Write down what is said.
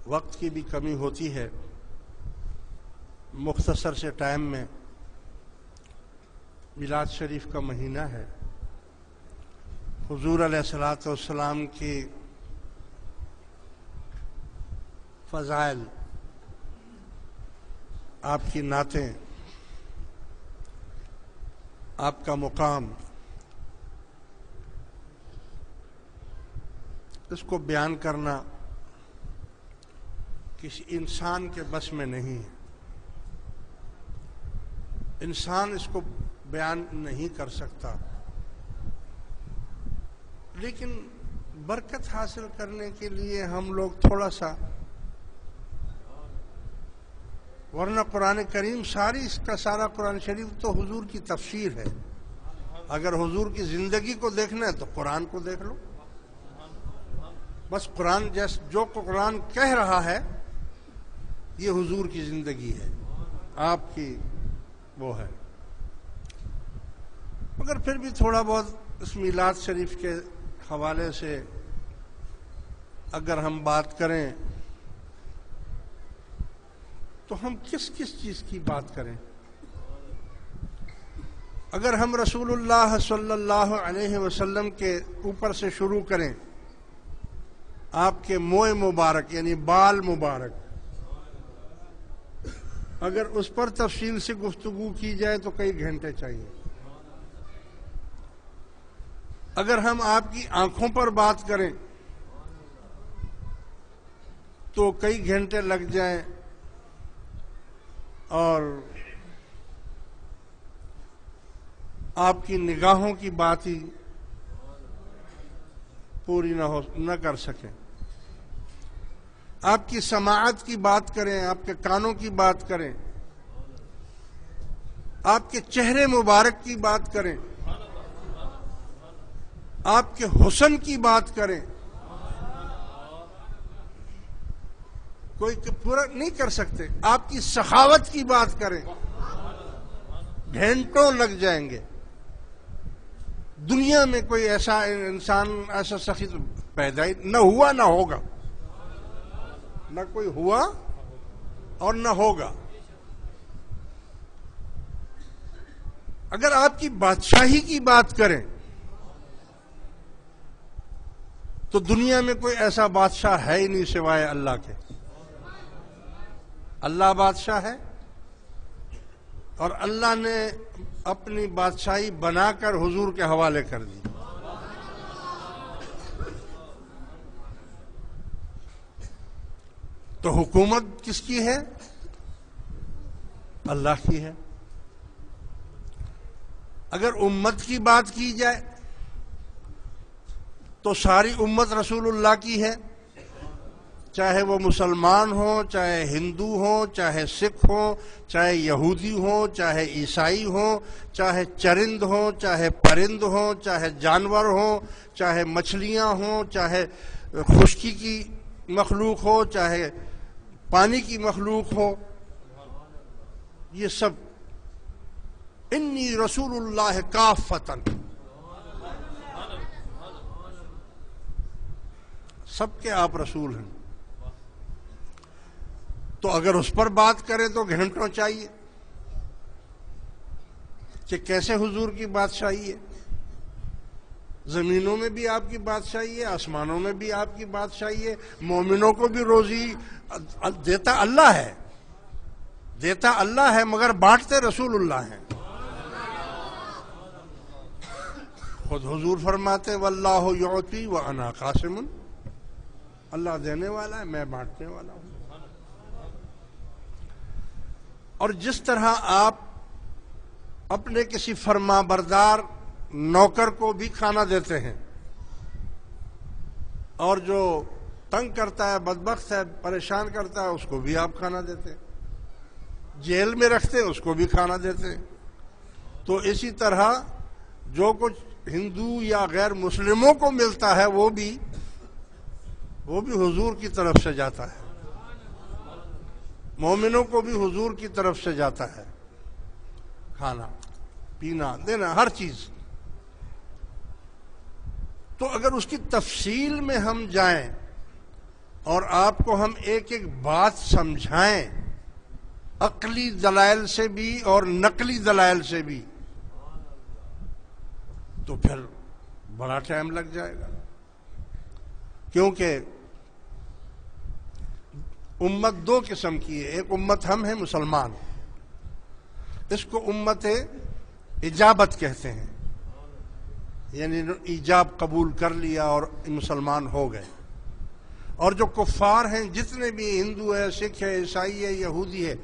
وقت کی بھی کمی ہوتی ہے، مختصر سے ٹائم میں میلاد شریف کا مہینہ ہے، حضور علیہ الصلوۃ والسلام کی فضائل، آپ کی نعتیں، آپ کا مقام، اس کو بیان کرنا کسی انسان کے بس میں نہیں ہے۔ انسان اس کو بیان نہیں کر سکتا، لیکن برکت حاصل کرنے کے لیے ہم لوگ تھوڑا سا، ورنہ قرآن کریم اس کا سارا قرآن شریف تو حضور کی تفسیر ہے۔ اگر حضور کی زندگی کو دیکھنا ہے تو قرآن کو دیکھ لو، بس قرآن جو قرآن کہہ رہا ہے یہ حضور کی زندگی ہے، آپ کی وہ ہے۔ مگر پھر بھی تھوڑا بہت اس میلاد شریف کے حوالے سے اگر ہم بات کریں تو ہم کس چیز کی بات کریں؟ اگر ہم رسول اللہ صلی اللہ علیہ وسلم کے اوپر سے شروع کریں، آپ کے موئے مبارک یعنی بال مبارک، اگر اس پر تفصیل سے گفتگو کی جائے تو کئی گھنٹے چاہیے۔ اگر ہم آپ کی آنکھوں پر بات کریں تو کئی گھنٹے لگ جائیں اور آپ کی نگاہوں کی بات ہی پوری نہ کر سکیں۔ آپ کی سماعت کی بات کریں، آپ کے کانوں کی بات کریں، آپ کے چہرے مبارک کی بات کریں، آپ کے حسن کی بات کریں، کوئی پورا نہیں کر سکتے۔ آپ کی سخاوت کی بات کریں، گھنٹوں لگ جائیں گے۔ دنیا میں کوئی ایسا انسان، ایسا سخی پیدا ہی نہ ہوا نہ ہوگا، نہ کوئی ہوا اور نہ ہوگا۔ اگر آپ کی بادشاہی کی بات کریں تو دنیا میں کوئی ایسا بادشاہ ہے ہی نہیں سوائے اللہ کے۔ اللہ بادشاہ ہے اور اللہ نے اپنی بادشاہی بنا کر حضور کے حوالے کر دی۔ تو حکومت کس کی ہے؟ اللہ کی ہے۔ اگر امت کی بات کی جائے تو ساری امت رسول اللہ کی ہے، چاہے وہ مسلمان ہوں، چاہے ہندو ہوں، چاہے سکھ ہوں، چاہے یہودی ہوں، چاہے عیسائی ہوں، چاہے چرند ہوں، چاہے پرند ہوں، چاہے جانور ہوں، چاہے مچھلیاں ہوں، چاہے خشکی کی مخلوق ہو، چاہے پانی کی مخلوق ہو، یہ سب انی رسول اللہ کافۃ، سب کے آپ رسول ہیں۔ تو اگر اس پر بات کریں تو گھنٹوں چاہیے کہ کیسے حضور کی بادشاہی ہے۔ زمینوں میں بھی آپ کی بادشاہی ہے، آسمانوں میں بھی آپ کی بادشاہی ہے، مومنوں کو بھی روزی دیتا اللہ ہے، دیتا اللہ ہے، مگر بانٹتے رسول اللہ ہیں۔ خود حضور فرماتے واللہ یعطی وانا قاسم، اللہ دینے والا ہے، میں بانٹنے والا ہوں۔ اور جس طرح آپ اپنے کسی فرما بردار نوکر کو بھی کھانا دیتے ہیں، اور جو تنگ کرتا ہے، بدبخت ہے، پریشان کرتا ہے، اس کو بھی آپ کھانا دیتے ہیں، جیل میں رکھتے ہیں اس کو بھی کھانا دیتے ہیں۔ تو اسی طرح جو کچھ ہندو یا غیر مسلموں کو ملتا ہے وہ بھی حضور کی طرف سے جاتا ہے، مومنوں کو بھی حضور کی طرف سے جاتا ہے، کھانا پینا دینا ہر چیز۔ تو اگر اس کی تفصیل میں ہم جائیں اور آپ کو ہم ایک ایک بات سمجھائیں، عقلی دلائل سے بھی اور نقلی دلائل سے بھی، تو پھر بڑا ٹائم لگ جائے گا. کیونکہ امت دو قسم کی ہے. ایک امت ہم ہیں مسلمان، اس کو امت اجابت کہتے ہیں، یعنی ایجاب قبول کر لیا اور مسلمان ہو گئے. اور جو کفار ہیں، جتنے بھی ہندو ہے، سکھ ہے، عیسائی ہے، یہودی ہے،